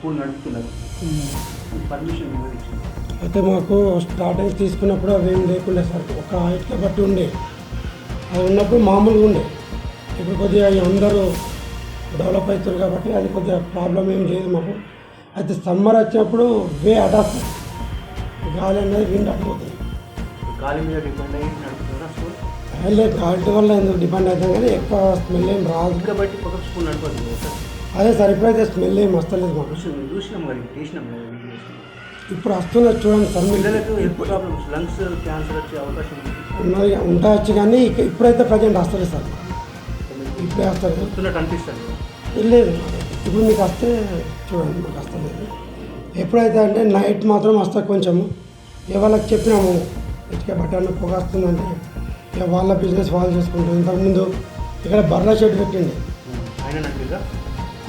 School నడుపుతున్నారు. Permission ఎవరు ఇచ్చారు? అయితే మాకు స్టార్టింగ్ తీసుకున్నప్పుడు అవి ఏం లేకుండే సార్, ఒక ఇటుక బట్టి ఉండే. అది ఉన్నప్పుడు మామూలుగా ఉండే. ఇప్పుడు కొద్దిగా అందరూ డెవలప్ అవుతారు కాబట్టి అది కొద్దిగా ప్రాబ్లం ఏం లేదు మాకు. అయితే సమ్మర్ వచ్చినప్పుడు వే అటాక్ గాలి అనేది విండ్ అడిపోతుంది. గాలి మీద డిపెండ్ అయ్యి నడుపుతున్నారా స్కూల్? అదే గాలి వల్ల ఎందుకు డిపెండ్ అవుతాం కానీ ఎక్కువ స్మెల్ ఏం రాదు కాబట్టి పక్క స్కూల్ నడపదు సార్. అదే సార్ ఇప్పుడైతే స్మెల్ ఏం వస్తలేదు మాకు. చూసినాం మరి చేసినాం. ఇప్పుడు వస్తున్నది చూడండి సార్. పిల్లలకు ఎక్కువ ప్రాబ్లమ్స్, లంగ్స్ క్యాన్సర్ వచ్చే అవకాశం ఉన్నది ఉండవచ్చు కానీ ఇప్పుడైతే ప్రజెంట్ వస్తుంది సార్. ఇప్పుడే వస్తుంది వస్తున్నట్టు అనిపిస్తుంది. లేదు ఇప్పుడు మీకు వస్తే చూడండి, మాకు వస్తలేదు. ఎప్పుడైతే అంటే నైట్ మాత్రం వస్తుంది కొంచెము. వాళ్ళకి చెప్పినాము ఇటుక బట్ట పొగ వస్తుందంటే ఇక వాళ్ళ బిజినెస్ వాళ్ళు చేసుకుంటారు. ఇంతకుముందు ఇక్కడ బర్లా షెడ్ పెట్టండి,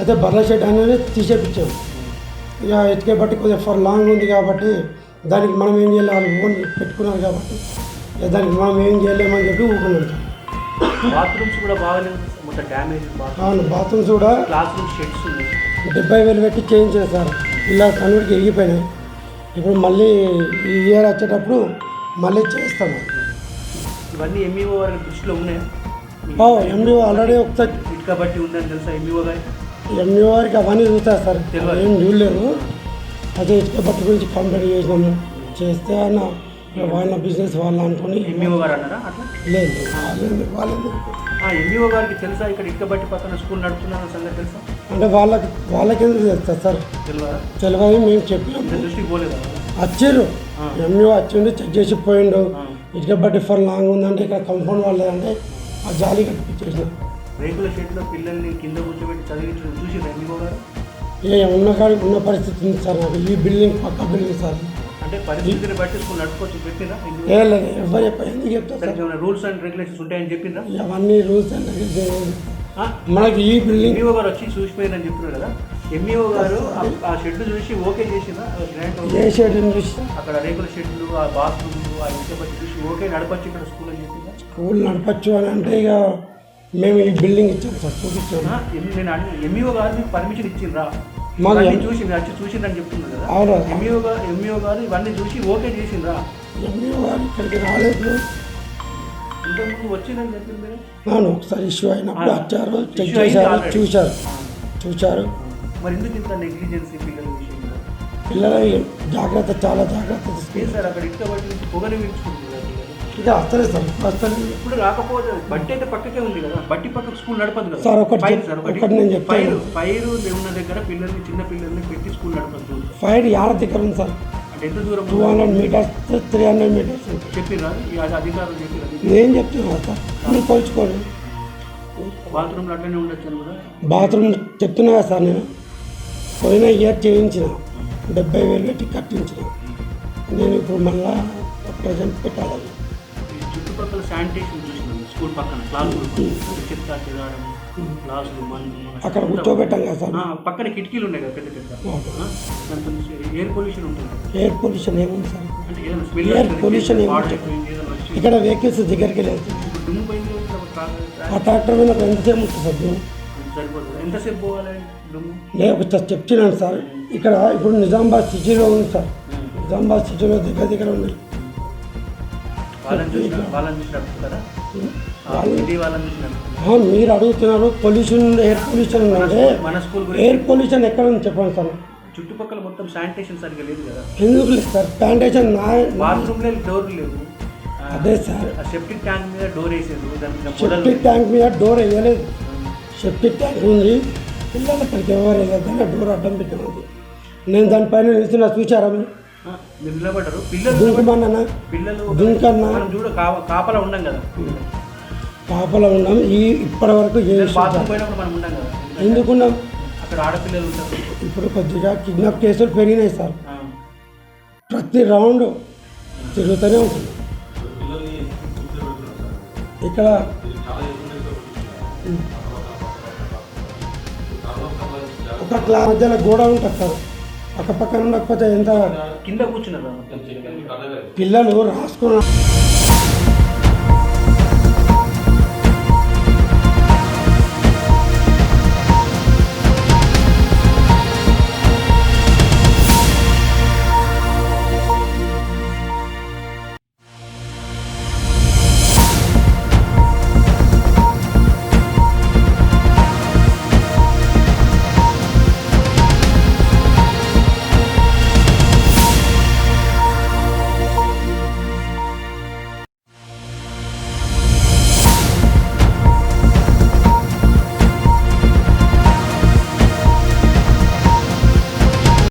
అయితే బర్లా షెడ్ అనేది తీసేపించాము. ఇక ఇటుక బట్టి కొద్దిగా ఫర్ లాంగ్ ఉంది కాబట్టి దానికి మనం ఏం చేయాలి, వాళ్ళు ఓన్ పెట్టుకున్నారు కాబట్టి ఇక దానికి మనం ఏం చేయలేమని చెప్పి ఊరుకున్నాం సార్. బాత్రూమ్స్ కూడా బాగాలేదు, మొత్తం డ్యామేజ్. అవును, బాత్రూమ్స్ కూడా క్లాస్ రూమ్ షెడ్స్ ఉన్నాయి. 70,000 పెట్టి చేయించాను సార్. ఇలా కన్వర్ట్కి ఎగిపోయినాయి. ఇప్పుడు మళ్ళీ ఈ ఇయర్ వచ్చేటప్పుడు మళ్ళీ చేస్తాను. ఇవన్నీ ఎంఈఓ వారి దృష్టిలో ఉన్నాయా? ఎంఈఓ ఆల్రెడీ ఒకసారి ఇటుక బట్టి ఉందని తెలుసా ఎంఈఓ గారి? ఎంఈఓ వారికి అవన్నీ చూస్తారు సార్, ఏం చూడలేదు. అదే ఇటుక బట్టి గురించి కంప్లైంట్ చేసినాము. చేస్తే ఆయన వాళ్ళ బిజినెస్ వాళ్ళు అనుకుని ఎంఈఓ గారు అన్నారా అట్లా? లేదు వాళ్ళు ఎంఈఓ గారికి తెలుసా ఇక్కడ ఇటుక బట్టి పక్కన స్కూల్ నడుపుతున్న సంగతి తెలుసా? అంటే వాళ్ళకి ఎందుకు తెలుస్తుంది సార్? తెలియదు. మేము చెప్పినాం, దృష్టికి పోలేదా? వచ్చారు ఎంఈఓ వచ్చిండు, చెక్ చేసి పోయిండు. ఇటుక బట్టి ఫర్ లాంగ్ ఉందంటే ఇక్కడ కంపౌండ్ వాళ్ళదంటే ఆ జాలి కట్టించేసిన. రేకుల షెడ్లో పిల్లల్ని కింద కూర్చోబెట్టి చదివించడం చూసి ఎంఈఓ గారు ఉన్న పరిస్థితి ఉంది సార్. నాకు ఈ బిల్డింగ్ పక్క బిల్డింగ్ సార్. అంటే పరిస్థితిని బట్టి స్కూల్ నడుపుకోవచ్చు పెట్టినా? లేదు, ఎవరు ఎందుకు చెప్తారు? రూల్స్ అండ్ రెగ్యులేషన్స్ ఉంటాయని చెప్పిందా? అవన్నీ రూల్స్ అండ్ రెగ్యులేషన్స్ మనకి ఈ బిల్డింగ్ ఎంఈఓ గారు వచ్చి చూసిపోయిందని చెప్తున్నారు కదా. ఎంఈఓ గారు ఆ షెడ్ చూసి ఓకే చేసిందా? ఏ షెడ్ చూసి అక్కడ రేకుల షెడ్లు, ఆ బాత్రూమ్లు, ఆ ఇసుక బట్టి చూసి ఓకే నడపచ్చు ఇక్కడ స్కూల్ అని చెప్పిందా? స్కూల్ నడపచ్చు అని అంటే ఇక మేము ఈ బిల్డింగ్ ఇచ్చాం సార్, చూపించాము. నేను ఎంఈఓ గారు మీకు పర్మిషన్ ఇచ్చిండ్రా? చూసి వచ్చి చూసిందని చెప్తున్నారు కదా. అవునా? ఎంఈఓ గారు ఇవన్నీ చూసి ఓకే చేసిండ్రా? ఎంఈఓ గారు ఇక్కడికి రాలేదు, ఇంతకుముందు వచ్చిందని చెప్పింది. అవును, ఒకసారి ఇష్యూ అయినప్పుడు వచ్చారు, చెక్ చేశారు, చూశారు. మరి ఎందుకు ఇంత నెగ్లిజెన్సీ పిల్లల విషయంలో? పిల్లల జాగ్రత్త, చాలా జాగ్రత్త తీసుకుంటారు సార్. అక్కడ ఇటుక బట్టి నుంచి పొగని పీల్చుకుంటున్నారు. ఇక వస్తలేదు సార్, వస్తలేదు. ఇప్పుడు రాకపోతే బట్టి అయితే పక్కకే ఉంది కదా, బట్టి పక్కకు స్కూల్ నడపదు కదా సార్. ఒకటి నేను చెప్తాను, ఫైర్ ఉన్న దగ్గర పిల్లల్ని, చిన్న పిల్లల్ని పెట్టి స్కూల్ నడపదు. ఫైర్ యాడ దగ్గర ఉంది సార్, అంటే ఎంత దూరం? 200 మీటర్స్ 300 మీటర్స్ చెప్పిరా అధికారులు? చెప్పిరా? నేను చెప్తున్నా సార్, మీరు పోల్చుకోండి. బాత్రూమ్లో అట్లనే ఉండొచ్చు కూడా. బాత్రూమ్ చెప్తున్నా కదా సార్, నేను పోయిన ఇయర్ చేయించిన 70,000 పెట్టి కట్టించిన. నేను ఇప్పుడు మళ్ళా ప్రజెంట్ పెట్టాలి. చుట్టుపక్కల శానిటేషన్ చూసినాము, స్కూల్ పక్కన క్లాసులు చెత్త చెదారం, క్లాసులు అక్కడ కూర్చోబెట్టాం కదా సార్. పక్కన కిటికీలు ఉన్నాయి కదా పెద్ద పెద్ద. ఎయిర్ పొల్యూషన్ ఉంటుంది. ఎయిర్ పొల్యూషన్ ఏముంది సార్? అంటే ఎయిర్ పొల్యూషన్ ఏముంది? ఇక్కడ వెహికల్స్ దగ్గరికి లేదు. దుమ్ము పోయింది. ఆ ట్రాక్టర్ మీద ఎంతసేపు ఉంటుంది సార్ దుమ్ము? సరిపోతుంది. ఎంతసేపు పోవాలి దుమ్ము? నేను ఒక చెప్తున్నాను సార్. ఇక్కడ ఇప్పుడు నిజామాబాద్ సిటీలో ఉంది సార్, నిజామాబాద్ సిటీలో దగ్గర ఉంది. మీరు అడుగుతున్నారు పొల్యూషన్, ఎయిర్ పొల్యూషన్ ఉందంటే ఎయిర్ పొల్యూషన్ ఎక్కడ ఉంది చెప్పండి సార్? చుట్టుపక్కల మొత్తం శానిటేషన్ సరిగ్గా లేదు కదా. ఎందుకు లేదు సార్ శానిటేషన్? బాత్రూమ్ డోర్ లేవు. అదే సార్, సెప్టిక్ ట్యాంక్ మీద డోర్ వేసేది. సెప్టిక్ ట్యాంక్ మీద డోర్ వేయలేదు. సెప్టిక్ ట్యాంక్ ఉంది, పిల్లలు అక్కడికి ఎవరు వేయలేదని డోర్ అడ్డం పెట్టినది. నేను దానిపైన నిలిచిన చూసారా మీరు? నిలబడ్డారు దుంకమన్నా, దుంకన్నా కాపలా ఉన్నాం కదా, కాపలా ఉన్నాం. ఇప్పటి వరకు ఎందుకున్నాం? అక్కడ ఆడపిల్లలు ఉంటారు. ఇప్పుడు కొద్దిగా కిడ్నాప్ కేసులు పెరిగినాయి సార్, ప్రతి రౌండ్ తిరుగుతూనే ఉంటుంది. ఇక్కడ ఒక క్లాస్ మధ్యలో గోడ ఉంటుంది సార్, పక్క పక్కన ఉండకపోతే ఎంత కింద కూర్చున్నారు పిల్లలు రాసుకున్నారు.